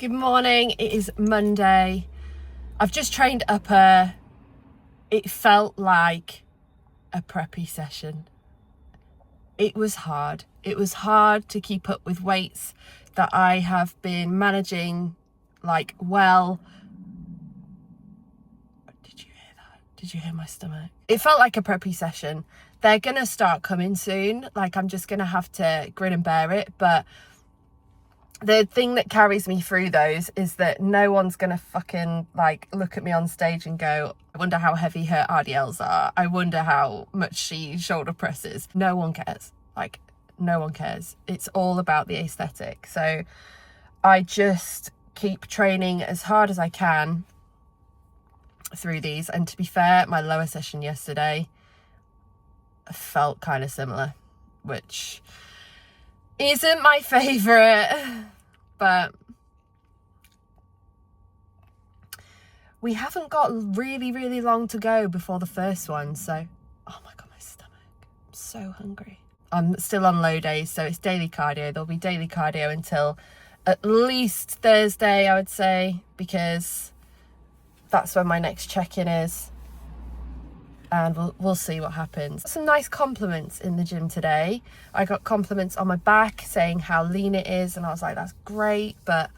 Good morning, it is Monday. I've just trained upper. It felt like a preppy session. It was hard. It was hard to keep up with weights that I have been managing like well. Did you hear that? Did you hear my stomach? It felt like a preppy session. They're gonna start coming soon. Like I'm just gonna have to grin and bear it, but the thing that carries me through those is that no one's gonna fucking like look at me on stage and go, I wonder how heavy her RDLs are. I wonder how much she shoulder presses. No one cares. Like no one cares. It's all about the aesthetic. So I just keep training as hard as I can through these. And to be fair, my lower session yesterday felt kind of similar, which isn't my favorite, but we haven't got really long to go before the first one. So, oh my God, my stomach, I'm so hungry. I'm still on low days, so it's daily cardio. There'll be daily cardio until at least Thursday, I would say, because that's when my next check-in is. And we'll see what happens. Some nice compliments in the gym today. I got compliments on my back saying how lean it is, and I was like, that's great. But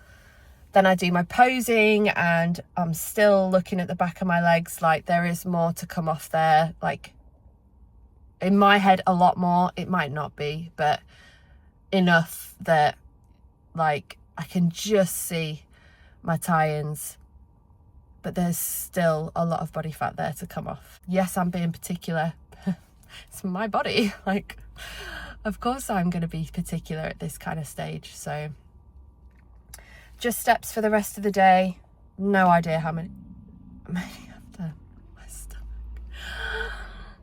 then I do my posing and I'm still looking at the back of my legs like there is more to come off there. Like in my head, a lot more. It might not be, but enough that like I can just see my tie-ins. But there's still a lot of body fat there to come off. Yes, I'm being particular. It's my body. Like, of course I'm going to be particular at this kind of stage. So just steps for the rest of the day. No idea how many after my stomach.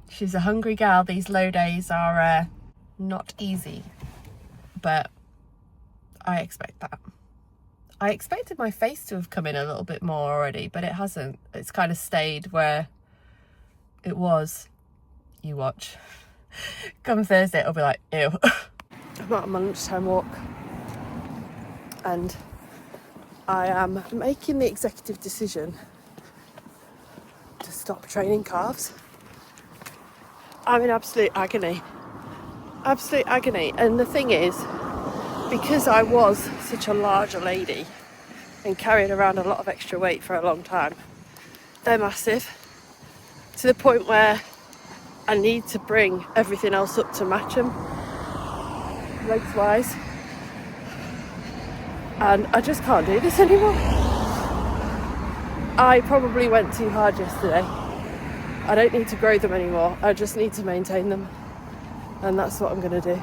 She's a hungry gal. These low days are not easy, but I expect that. I expected my face to have come in a little bit more already, but it hasn't. It's kind of stayed where it was. You watch. Come Thursday, it'll be like, ew. I'm out on my lunchtime walk and I am making the executive decision to stop training calves. I'm in absolute agony. Absolute agony. And the thing is, because I was such a larger lady and carried around a lot of extra weight for a long time, they're massive to the point where I need to bring everything else up to match them legs wise, and I just can't do this anymore. I probably went too hard yesterday. I don't need to grow them anymore. I just need to maintain them, and that's what I'm gonna do.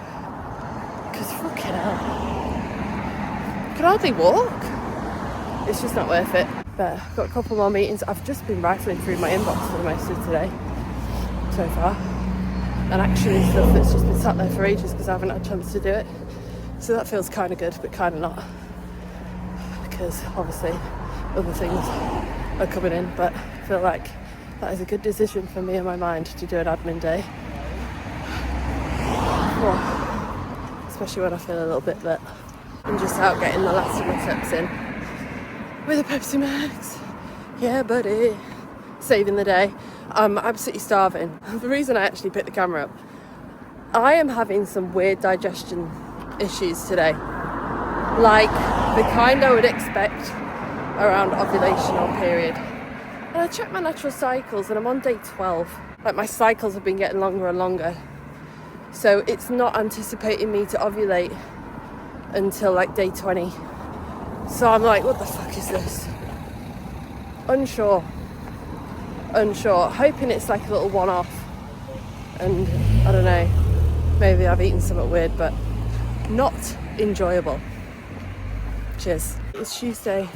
Because fucking hell, I can hardly walk. It's just not worth it. But I've got a couple more meetings. I've just been rifling through my inbox for most of today so far, and actually stuff that's just been sat there for ages because I haven't had a chance to do it. So that feels kind of good, but kind of not, because obviously other things are coming in. But I feel like that is a good decision for me and my mind to do an admin day. Oh, especially when I feel a little bit that I'm just out getting the last of my steps in with a Pepsi Max. Yeah, buddy. Saving the day. I'm absolutely starving. The reason I actually picked the camera up, I am having some weird digestion issues today. Like the kind I would expect around ovulational period. And I checked my natural cycles and I'm on day 12. Like my cycles have been getting longer and longer. So it's not anticipating me to ovulate until like day 20. So I'm like, what the fuck is this? Unsure. Hoping it's like a little one-off. And I don't know, maybe I've eaten something weird, but not enjoyable. Cheers. It's Tuesday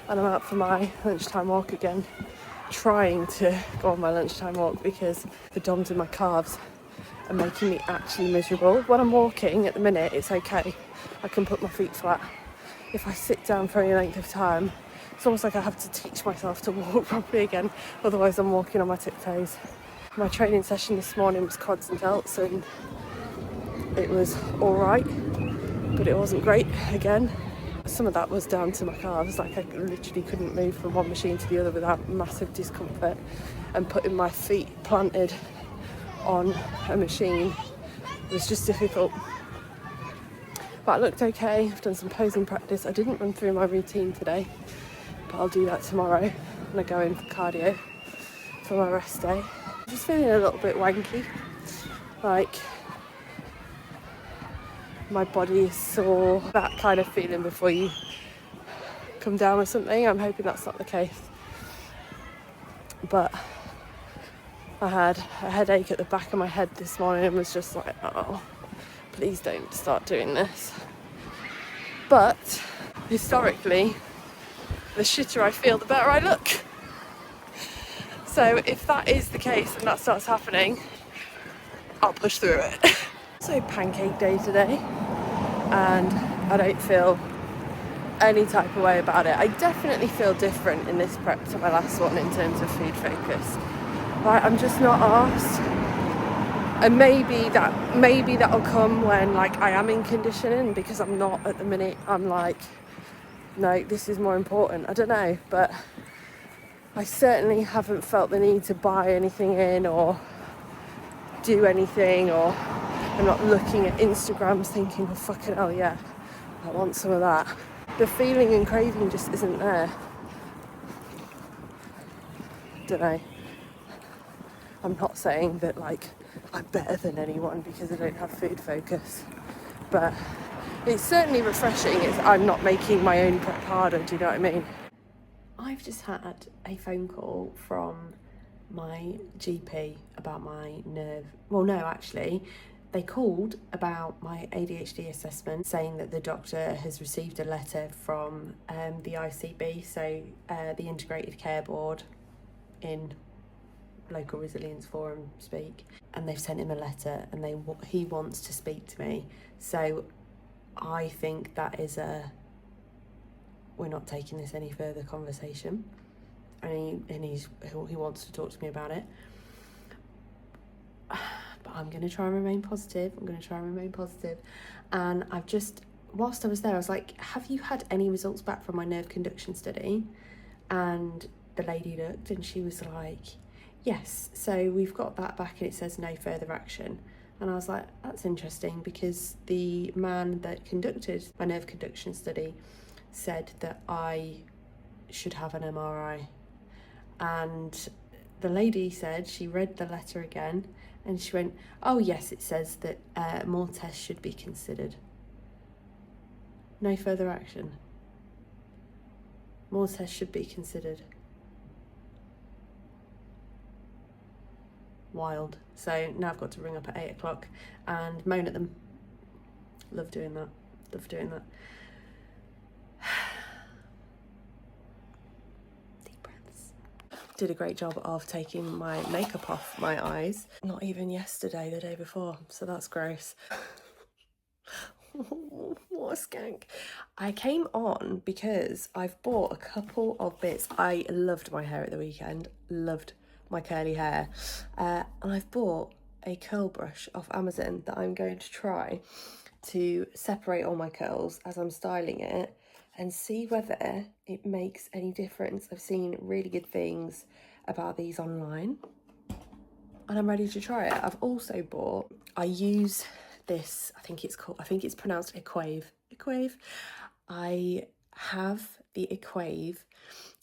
and I'm out for my lunchtime walk again. Trying to go on my lunchtime walk because the DOMs in my calves are making me actually miserable. When I'm walking at the minute, it's okay. I can put my feet flat. If I sit down for any length of time, it's almost like I have to teach myself to walk properly again, otherwise I'm walking on my tiptoes. My training session this morning was quads and delts, and it was alright, but it wasn't great again. some of that was down to my calves. Like, I literally couldn't move from one machine to the other without massive discomfort, and putting my feet planted on a machine was just difficult. But I looked okay. I've done some posing practice. I didn't run through my routine today, but I'll do that tomorrow when I go in for cardio for my rest day. I'm just feeling a little bit wanky, like my body is sore, that kind of feeling before you come down with something. I'm hoping that's not the case, but I had a headache at the back of my head this morning and was just like, oh, please don't start doing this. But historically, the shitter I feel, the better I look. So if that is the case and that starts happening, I'll push through it. So pancake day today, and I don't feel any type of way about it. I definitely feel different in this prep to my last one in terms of food focus. Like, I'm just not arsed. And maybe that'll come when, like, I am in conditioning, because I'm not at the minute. I'm like, no, this is more important. I don't know, but I certainly haven't felt the need to buy anything in or do anything, or I'm not looking at Instagrams thinking, oh fucking hell yeah, I want some of that. The feeling and craving just isn't there. Don't know. I'm not saying that, like, I'm better than anyone because I don't have food focus, but it's certainly refreshing. I'm not making my own prep harder, do you know what I mean? I've just had a phone call from my GP about my nerve. Well, no, actually, they called about my ADHD assessment, saying that the doctor has received a letter from the ICB, so the Integrated Care Board in Local Resilience Forum speak, and they've sent him a letter, and he wants to speak to me. So I think that is we're not taking this any further conversation, and he wants to talk to me about it. But I'm going to try and remain positive. And I've just, whilst I was there, I was like, have you had any results back from my nerve conduction study? And the lady looked and she was like, yes, so we've got that back and it says no further action. And I was like, that's interesting, because the man that conducted my nerve conduction study said that I should have an MRI. And the lady said, she read the letter again and she went, oh yes, it says that more tests should be considered. No further action. More tests should be considered. Wild. So now I've got to ring up at 8 o'clock and moan at them. Love doing that. Deep breaths. Did a great job of taking my makeup off my eyes. Not even yesterday, the day before, so that's gross. What a skank. I came on because I've bought a couple of bits. I loved my hair at the weekend, loved my curly hair, and I've bought a curl brush off Amazon that I'm going to try to separate all my curls as I'm styling it and see whether it makes any difference. I've seen really good things about these online and I'm ready to try it. I've also bought, I use this, I think it's pronounced Equave. I have the Equave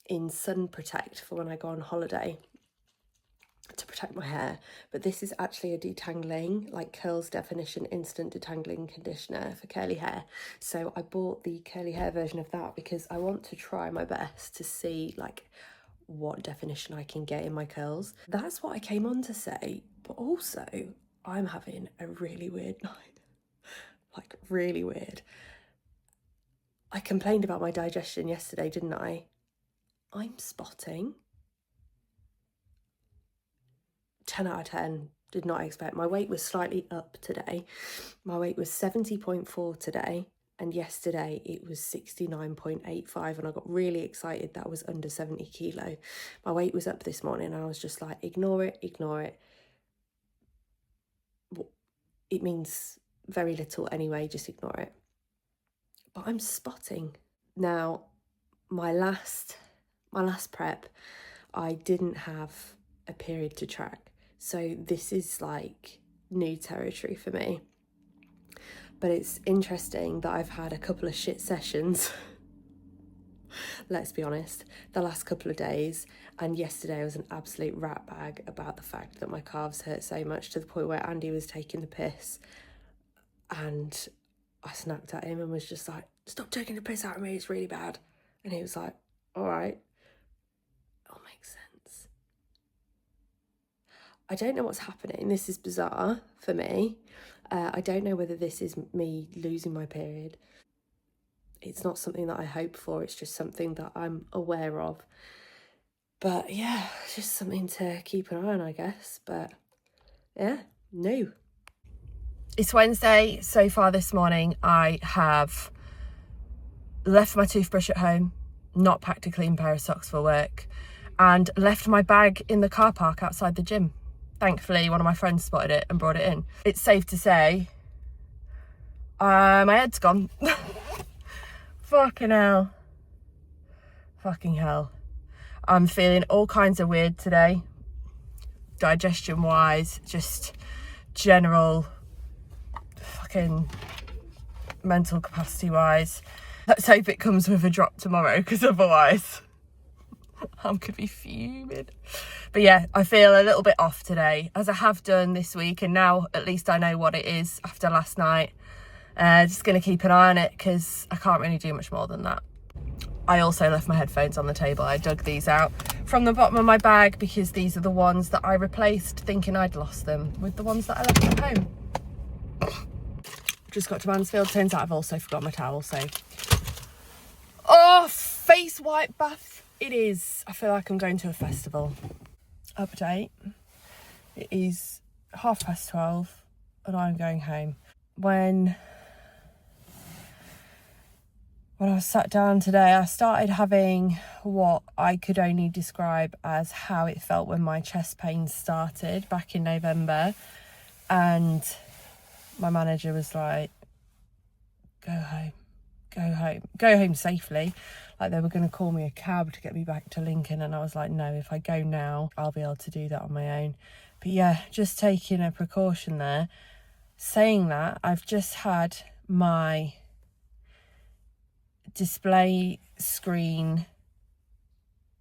in Sun Protect for when I go on holiday to protect my hair, but this is actually a detangling, like Curls Definition instant detangling conditioner for curly hair. So I bought the curly hair version of that because I want to try my best to see like what definition I can get in my curls. That's what I came on to say, but also I'm having a really weird night. Like really weird. I complained about my digestion yesterday, didn't I? I'm spotting 10 out of 10. Did not expect. My weight was slightly up today. My weight was 70.4 today, and yesterday it was 69.85, and I got really excited that I was under 70 kilo. My weight was up this morning and I was just like, ignore it. It means very little anyway, just ignore it. But I'm spotting Now, my last prep, I didn't have a period to track. So this is like new territory for me. But it's interesting that I've had a couple of shit sessions, let's be honest, the last couple of days. And yesterday I was an absolute rat bag about the fact that my calves hurt so much, to the point where Andy was taking the piss. And I snapped at him and was just like, stop taking the piss out of me, it's really bad. And he was like, all right. It'll make sense. I don't know what's happening. This is bizarre for me. I don't know whether this is me losing my period. It's not something that I hope for. It's just something that I'm aware of. But yeah, just something to keep an eye on, I guess. But yeah, new. It's Wednesday. So far this morning, I have left my toothbrush at home, not packed a clean pair of socks for work, and left my bag in the car park outside the gym. Thankfully, one of my friends spotted it and brought it in. It's safe to say, my head's gone. Fucking hell. Fucking hell. I'm feeling all kinds of weird today. Digestion-wise, just general fucking mental capacity-wise. Let's hope it comes with a drop tomorrow, because otherwise I could be fuming. But yeah, I feel a little bit off today, as I have done this week, and now at least I know what it is after last night. Just going to keep an eye on it, because I can't really do much more than that. I also left my headphones on the table. I dug these out from the bottom of my bag, because these are the ones that I replaced thinking I'd lost them with the ones that I left at home. Just got to Mansfield. Turns out I've also forgot my towel, so... Oh, face wipe bath it is. I feel like I'm going to a festival. Update. It is 12:30 and I'm going home. When I was sat down today, I started having what I could only describe as how it felt when my chest pain started back in November. And my manager was like, go home safely. Like, they were going to call me a cab to get me back to Lincoln, and I was like, no, if I go now, I'll be able to do that on my own. But yeah, just taking a precaution there. Saying that, I've just had my display screen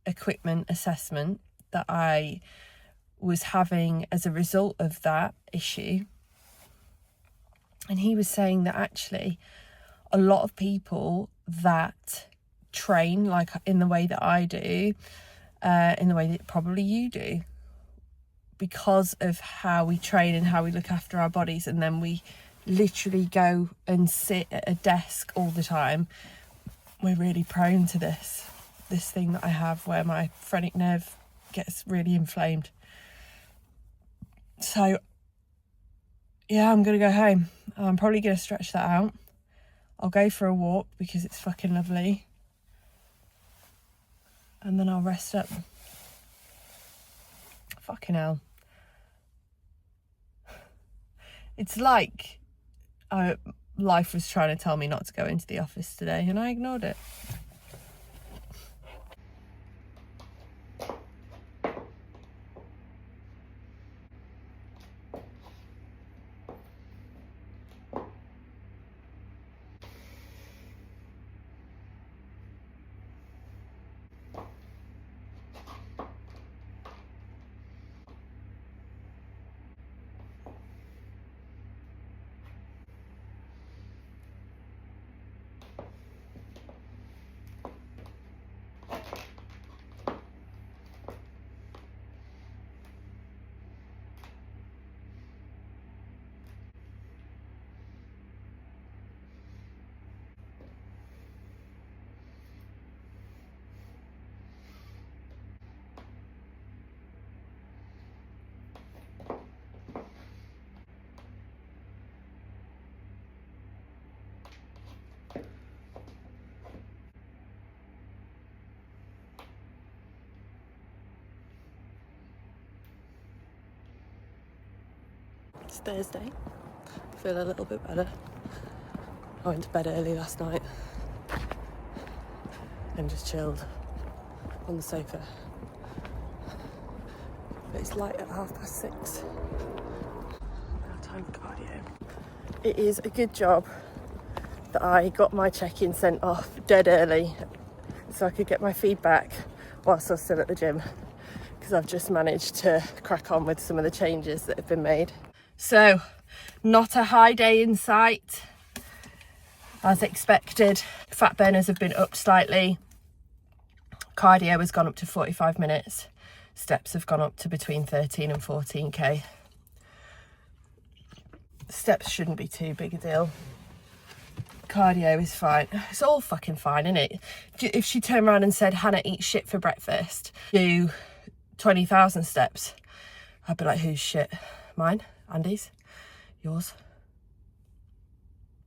equipment assessment that I was having as a result of that issue. And he was saying that actually a lot of people that train like in the way that I do, in the way that probably you do, because of how we train and how we look after our bodies, and then we literally go and sit at a desk all the time, we're really prone to this thing that I have where my phrenic nerve gets really inflamed. So yeah, I'm gonna go home. I'm probably gonna stretch that out. I'll go for a walk because it's fucking lovely. And then I'll rest up. Fucking hell. It's like life was trying to tell me not to go into the office today, and I ignored it. It's Thursday. I feel a little bit better. I went to bed early last night. and just chilled on the sofa. But it's light at 6:30. Now time for cardio. It is a good job that I got my check-in sent off dead early so I could get my feedback whilst I was still at the gym, because I've just managed to crack on with some of the changes that have been made. So, not a high day in sight, as expected. Fat burners have been upped slightly. Cardio has gone up to 45 minutes. Steps have gone up to between 13 and 14k. Steps shouldn't be too big a deal. Cardio is fine. It's all fucking fine, isn't it? If she turned around and said, Hannah, eat shit for breakfast, do 20,000 steps, I'd be like, whose shit? Mine? Andy's? Yours?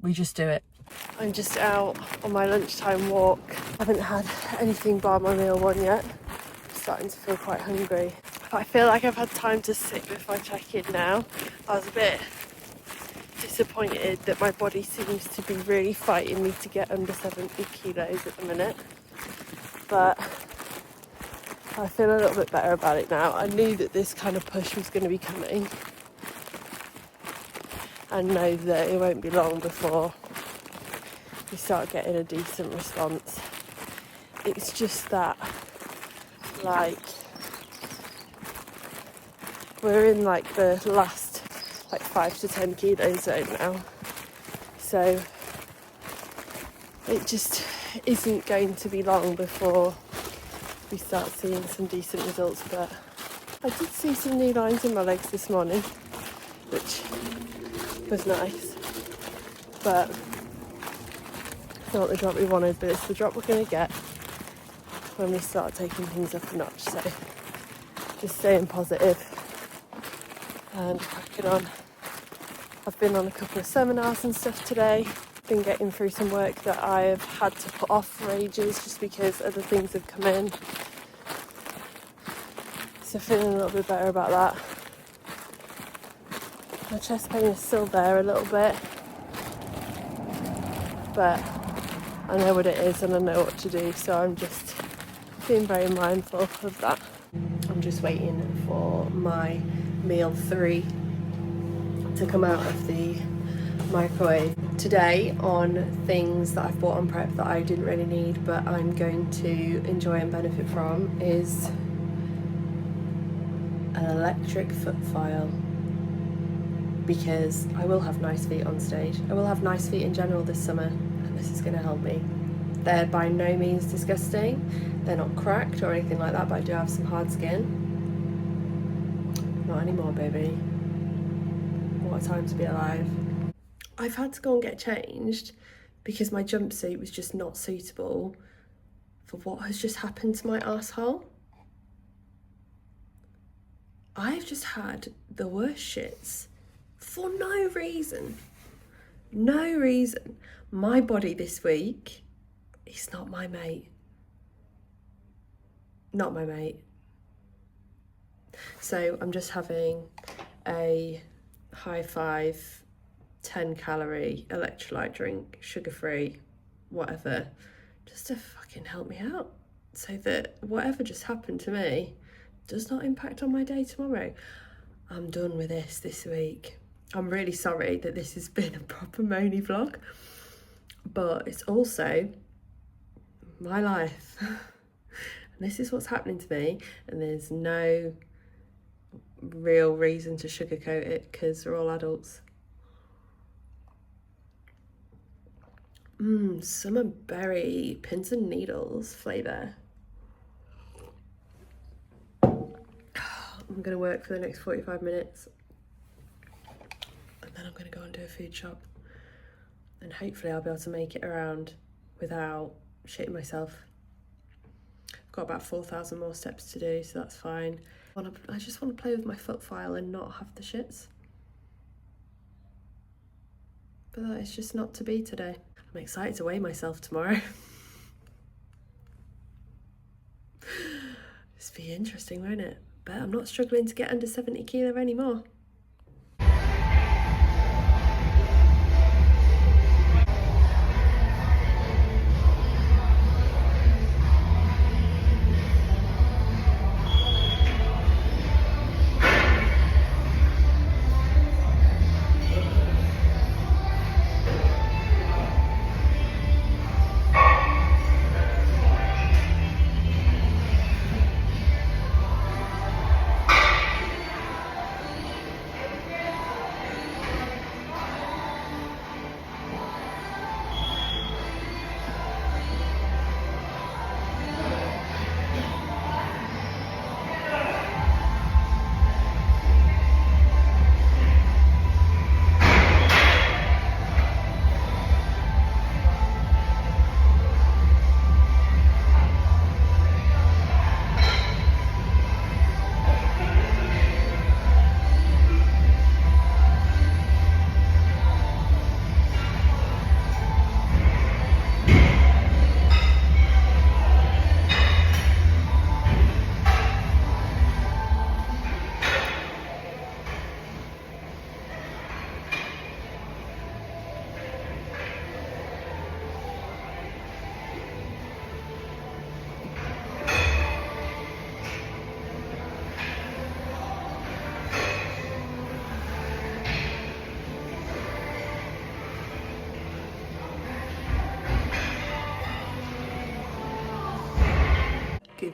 We just do it. I'm just out on my lunchtime walk. I haven't had anything bar my meal one yet. I'm starting to feel quite hungry. I feel like I've had time to sit with my check-in now. I was a bit disappointed that my body seems to be really fighting me to get under 70 kilos at the minute, but I feel a little bit better about it now. I knew that this kind of push was going to be coming, and know that it won't be long before we start getting a decent response. It's just that, like, we're in like the last 5 to 10 kilo zone now, so it just isn't going to be long before we start seeing some decent results. But I did see some new lines in my legs this morning, which was nice, but it's not the drop we wanted, but it's the drop we're going to get when we start taking things up a notch. So just staying positive and cracking on. I've been on a couple of seminars and stuff today, been getting through some work that I've had to put off for ages just because other things have come in. So feeling a little bit better about that. My chest pain is still there a little bit, but I know what it is and I know what to do, so I'm just being very mindful of that. I'm just waiting for my meal 3 to come out of the microwave. Today, on things that I've bought on Prep that I didn't really need but I'm going to enjoy and benefit from, is an electric foot file, because I will have nice feet on stage. I will have nice feet in general this summer, and this is going to help me. They're by no means disgusting, they're not cracked or anything like that, but I do have some hard skin. Not anymore, baby. What a time to be alive. I've had to go and get changed because my jumpsuit was just not suitable for what has just happened to my arsehole. I've just had the worst shits for no reason. No reason. My body this week is not my mate. Not my mate. So I'm just having a high 5, 10 calorie electrolyte drink, sugar free, whatever, just to fucking help me out so that whatever just happened to me does not impact on my day tomorrow. I'm done with this week. I'm really sorry that this has been a proper moany vlog, but it's also my life. And this is what's happening to me, and there's no real reason to sugarcoat it because we're all adults. Summer berry pins and needles flavour. I'm going to work for the next 45 minutes and then I'm going to go and do a food shop, and hopefully I'll be able to make it around without shitting myself. I've got about 4,000 more steps to do, so that's fine. I just want to play with my foot file and not have the shits. But that is just not to be today. I'm excited to weigh myself tomorrow. Just be interesting, won't it? But I'm not struggling to get under 70 kilo anymore.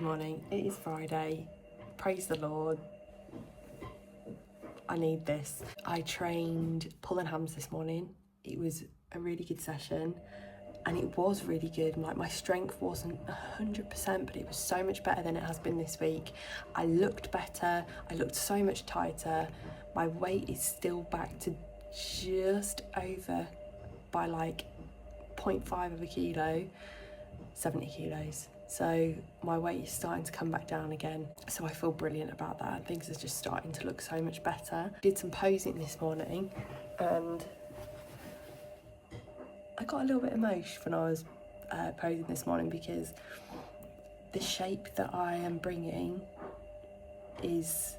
morning. It is Friday. Praise the Lord. I need this. I trained pull and hams this morning. It was a really good session and it was really good. Like, my strength wasn't 100%, but it was so much better than it has been this week. I looked better. I looked so much tighter. My weight is still back to just over by like 0.5 of a kilo, 70 kilos. So my weight is starting to come back down again. So I feel brilliant about that. Things are just starting to look so much better. Did some posing this morning and I got a little bit emotional when I was posing this morning, because the shape that I am bringing is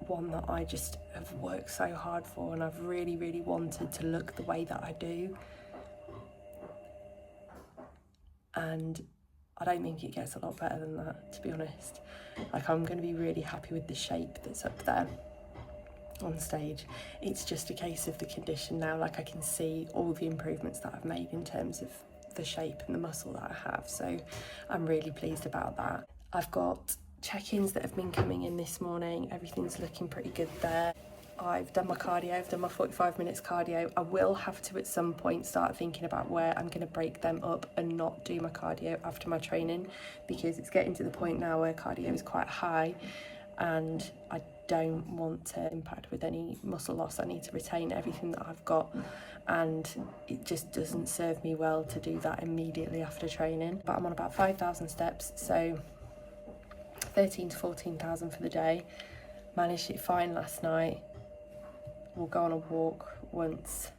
one that I just have worked so hard for, and I've really, really wanted to look the way that I do. And I don't think it gets a lot better than that, to be honest. Like, I'm going to be really happy with the shape that's up there on stage. It's just a case of the condition now. Like, I can see all the improvements that I've made in terms of the shape and the muscle that I have. So I'm really pleased about that. I've got check-ins that have been coming in this morning. Everything's looking pretty good there. I've done my cardio, I've done my 45 minutes cardio. I will have to at some point start thinking about where I'm going to break them up and not do my cardio after my training, because it's getting to the point now where cardio is quite high and I don't want to impact with any muscle loss. I need to retain everything that I've got, and it just doesn't serve me well to do that immediately after training. But I'm on about 5,000 steps, so 13 to 14,000 for the day. Managed it fine last night. We'll go on a walk once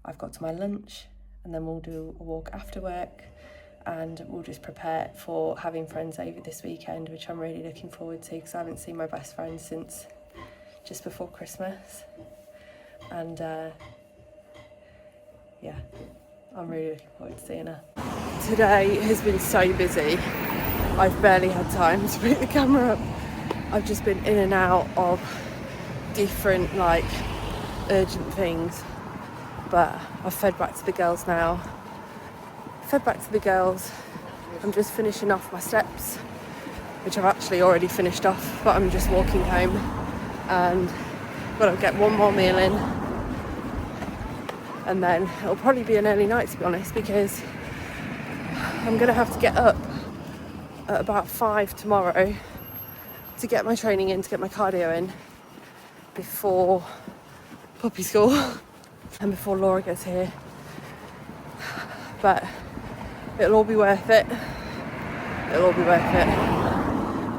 I've got to my lunch, and then we'll do a walk after work, and we'll just prepare for having friends over this weekend, which I'm really looking forward to, because I haven't seen my best friend since just before Christmas. And yeah, I'm really looking forward to seeing her. Today has been so busy. I've barely had time to pick the camera up. I've just been in and out of different, like, urgent things, but I've fed back to the girls now. I'm just finishing off my steps, which I've actually already finished off, but I'm just walking home, and got to get one more meal in, and then it'll probably be an early night, to be honest, because I'm gonna have to get up at about 5 tomorrow to get my training in, to get my cardio in before puppy school and before Laura gets here. But it'll all be worth it.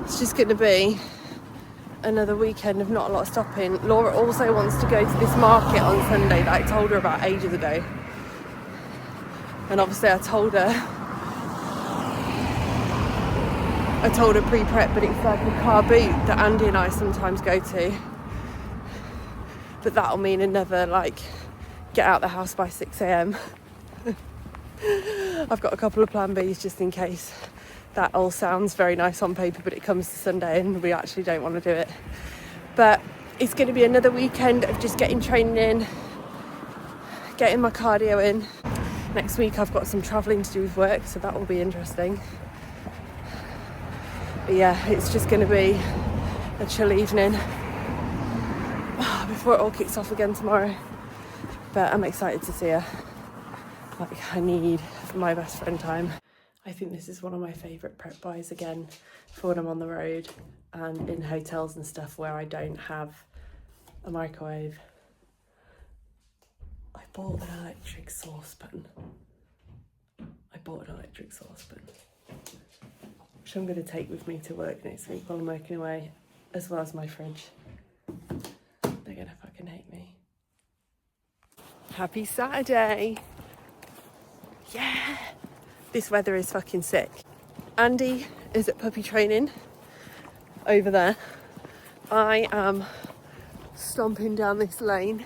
It's just going to be another weekend of not a lot of stopping. Laura also wants to go to this market on Sunday that I told her about ages ago. And obviously I told her pre-prep, but it's like a car boot that Andy and I sometimes go to. But that'll mean another, like, get out the house by 6 a.m. I've got a couple of plan Bs just in case that all sounds very nice on paper, but it comes to Sunday and we actually don't want to do it. But it's going to be another weekend of just getting training in, getting my cardio in. Next week I've got some travelling to do with work, so that will be interesting. But yeah, it's just going to be a chill evening before it all kicks off again tomorrow. But I'm excited to see her. Like, I need my best friend time. I think this is one of my favourite prep buys again for when I'm on the road and in hotels and stuff where I don't have a microwave. I bought an electric saucepan. Which I'm going to take with me to work next week while I'm working away, as well as my fridge. They're going to fucking hate me. Happy Saturday. Yeah. This weather is fucking sick. Andy is at puppy training over there. I am stomping down this lane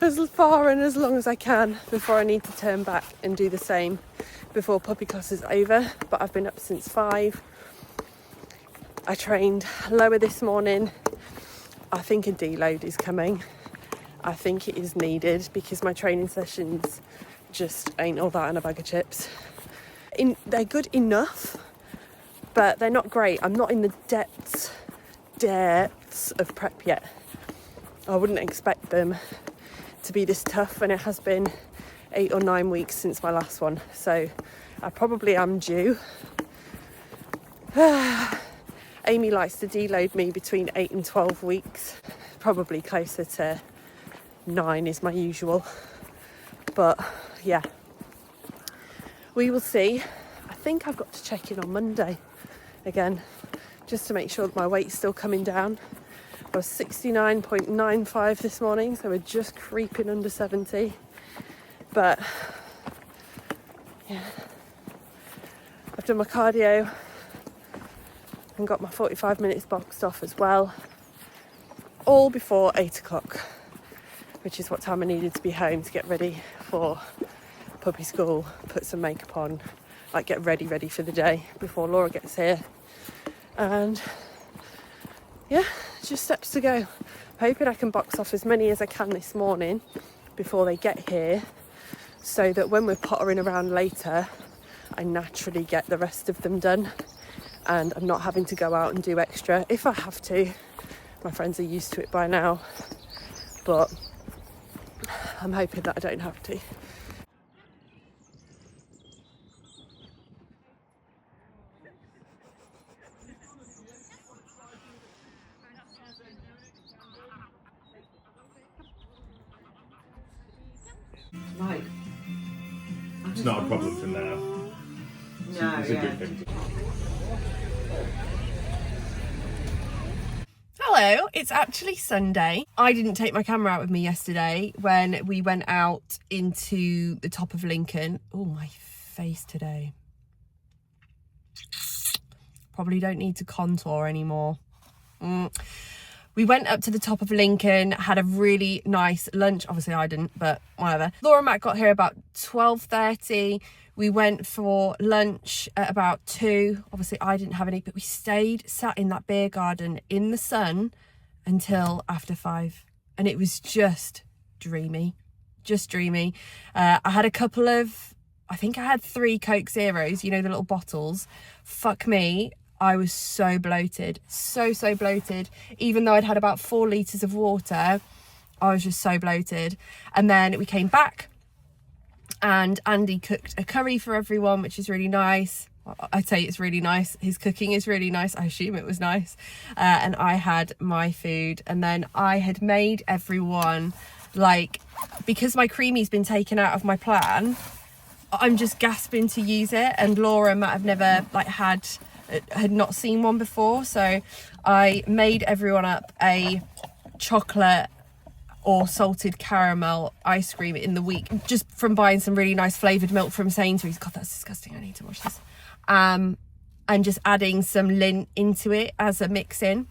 as far and as long as I can before I need to turn back and do the same before puppy class is over. But I've been up since 5. I trained lower this morning. I think a deload is coming. I think it is needed because my training sessions just ain't all that in a bag of chips. they're good enough, but they're not great. I'm not in the depths of prep yet. I wouldn't expect them to be this tough, and it has been 8 or 9 weeks since my last one, so I probably am due. Amy likes to deload me between 8 and 12 weeks, probably closer to 9 is my usual, but yeah, we will see. I think I've got to check in on Monday again, just to make sure that my weight's still coming down. I was 69.95 this morning, so we're just creeping under 70. But yeah, I've done my cardio and got my 45 minutes boxed off as well, all before 8 o'clock, which is what time I needed to be home to get ready for puppy school, put some makeup on, like get ready for the day before Laura gets here. And yeah, just steps to go. I'm hoping I can box off as many as I can this morning before they get here, so that when we're pottering around later, I naturally get the rest of them done and I'm not having to go out and do extra if I have to. My friends are used to it by now, but I'm hoping that I don't have to. Right. It's not a problem for now. No, It's a good thing. Hello, it's actually Sunday. I didn't take my camera out with me yesterday when we went out into the top of Lincoln. Oh, my face today. Probably don't need to contour anymore. We went up to the top of Lincoln, had a really nice lunch. Obviously I didn't, but whatever. Laura and Matt got here about 12:30. We went for lunch at about 2. Obviously I didn't have any, but we sat in that beer garden in the sun until after 5. And it was just dreamy, I had a couple of, I think I had 3 Coke Zeros, you know, the little bottles. Fuck me, I was so bloated, so bloated. Even though I'd had about 4 litres of water, I was just so bloated. And then we came back and Andy cooked a curry for everyone, which is really nice. I'd say it's really nice. His cooking is really nice. I assume it was nice. And I had my food. And then I had made everyone, like, because my creamy's been taken out of my plan, I'm just gasping to use it. And Laura and Matt have never, like, had not seen one before, so I made everyone up a chocolate or salted caramel ice cream in the week, just from buying some really nice flavoured milk from Sainsbury's. God, that's disgusting, I need to wash this. And just adding some lint into it as a mix-in,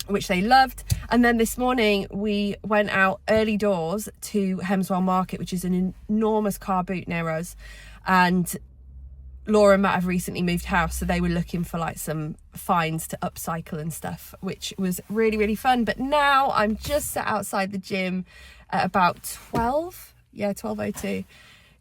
which they loved. And then this morning we went out early doors to Hemswell Market, which is an enormous car boot near us, and Laura and Matt have recently moved house, so they were looking for like some finds to upcycle and stuff, which was really fun. But now I'm just sat outside the gym at about 12:02,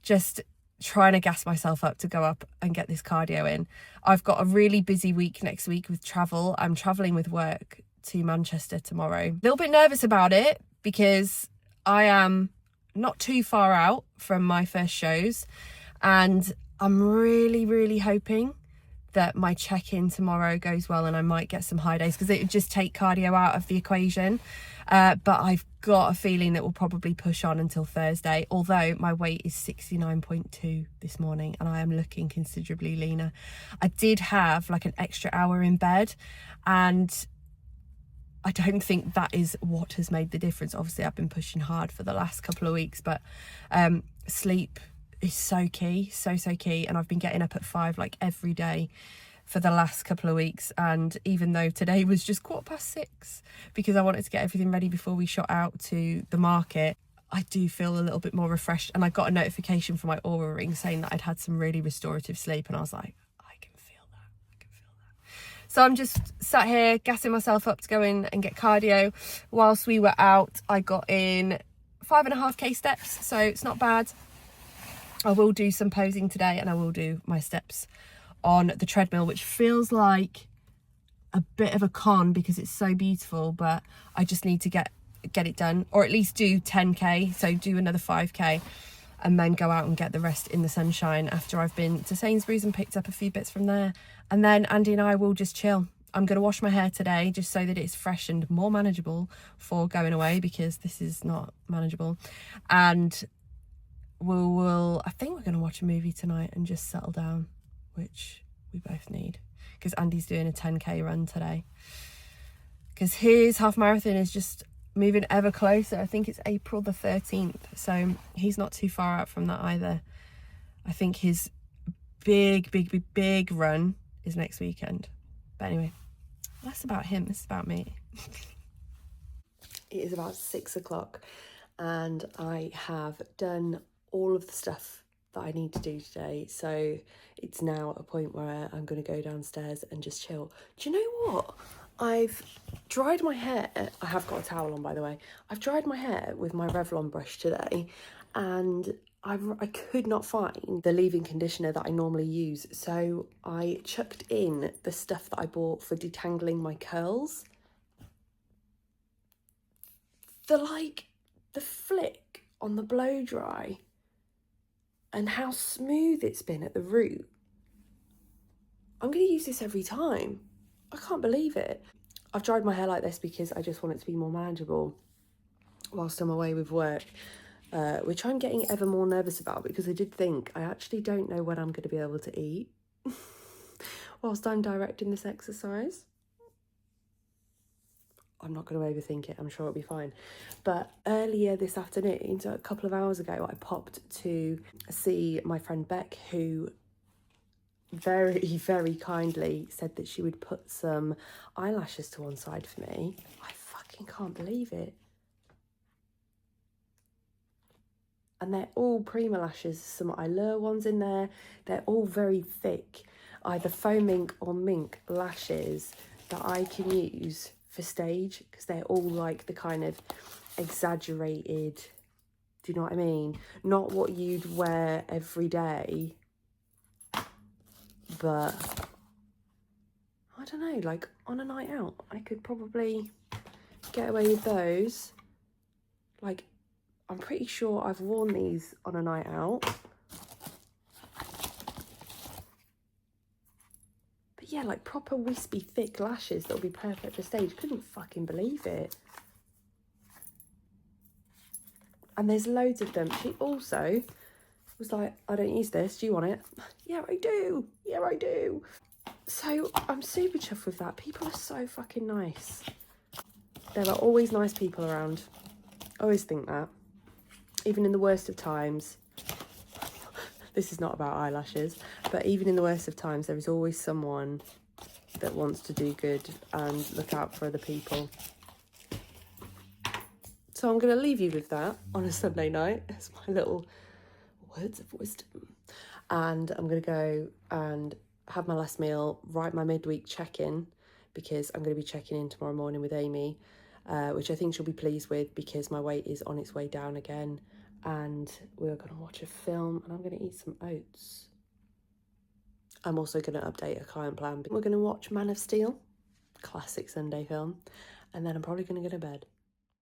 just trying to gas myself up to go up and get this cardio in. I've got a really busy week next week with travel. I'm traveling with work to Manchester tomorrow. A little bit nervous about it because I am not too far out from my first shows, and I'm really hoping that my check-in tomorrow goes well and I might get some high days, because it would just take cardio out of the equation. But I've got a feeling that we'll probably push on until Thursday, although my weight is 69.2 this morning and I am looking considerably leaner. I did have like an extra hour in bed, and I don't think that is what has made the difference. Obviously I've been pushing hard for the last couple of weeks, but sleep is so key, so key. And I've been getting up at 5 like every day for the last couple of weeks. And even though today was just 6:15 because I wanted to get everything ready before we shot out to the market, I do feel a little bit more refreshed. And I got a notification from my Aura Ring saying that I'd had some really restorative sleep, and I was like, I can feel that. So I'm just sat here gassing myself up to go in and get cardio. Whilst we were out, I got in 5.5k steps, so it's not bad. I will do some posing today, and I will do my steps on the treadmill, which feels like a bit of a con because it's so beautiful, but I just need to get it done, or at least do 10k, so do another 5k and then go out and get the rest in the sunshine after I've been to Sainsbury's and picked up a few bits from there. And then Andy and I will just chill. I'm going to wash my hair today just so that it's fresh and more manageable for going away, because this is not manageable. And I think we're going to watch a movie tonight and just settle down, which we both need, because Andy's doing a 10k run today, because his half marathon is just moving ever closer. I think it's April the 13th, so he's not too far out from that either. I think his big run is next weekend. But anyway, that's about him. This is about me. It is about 6 o'clock and I have done all of the stuff that I need to do today, so it's now a point where I'm going to go downstairs and just chill. Do you know what? I've dried my hair. I have got a towel on, by the way. I've dried my hair with my Revlon brush today, and I could not find the leave-in conditioner that I normally use, so I chucked in the stuff that I bought for detangling my curls. The flick on the blow dry and how smooth it's been at the root. I'm going to use this every time. I can't believe it. I've dried my hair like this because I just want it to be more manageable whilst I'm away with work, which I'm getting ever more nervous about, because I did think I actually don't know when I'm going to be able to eat whilst I'm directing this exercise. I'm not going to overthink it. I'm sure it'll be fine. But earlier this afternoon, so a couple of hours ago, I popped to see my friend Beck, who very kindly said that she would put some eyelashes to one side for me. I fucking can't believe it. And they're all Prima lashes, some Allure ones in there. They're all very thick, either faux mink or mink lashes that I can use for stage, because they're all like the kind of exaggerated, do you know what I mean? Not what you'd wear every day, but I don't know, like on a night out, I could probably get away with those. Like, I'm pretty sure I've worn these on a night out. But yeah, like proper wispy, thick lashes that'll be perfect for stage. Couldn't fucking believe it. And there's loads of them. She also was like, I don't use this, do you want it? Yeah, I do. Yeah, I do. So I'm super chuffed with that. People are so fucking nice. There are always nice people around. I always think that. Even in the worst of times. This is not about eyelashes, but even in the worst of times, there is always someone that wants to do good and look out for other people. So I'm going to leave you with that on a Sunday night as my little words of wisdom. And I'm going to go and have my last meal, write my midweek check-in, because I'm going to be checking in tomorrow morning with Amy, which I think she'll be pleased with, because my weight is on its way down again. And we're going to watch a film, and I'm going to eat some oats. I'm also going to update a client plan. We're going to watch Man of Steel, classic Sunday film, and then I'm probably going to go to bed.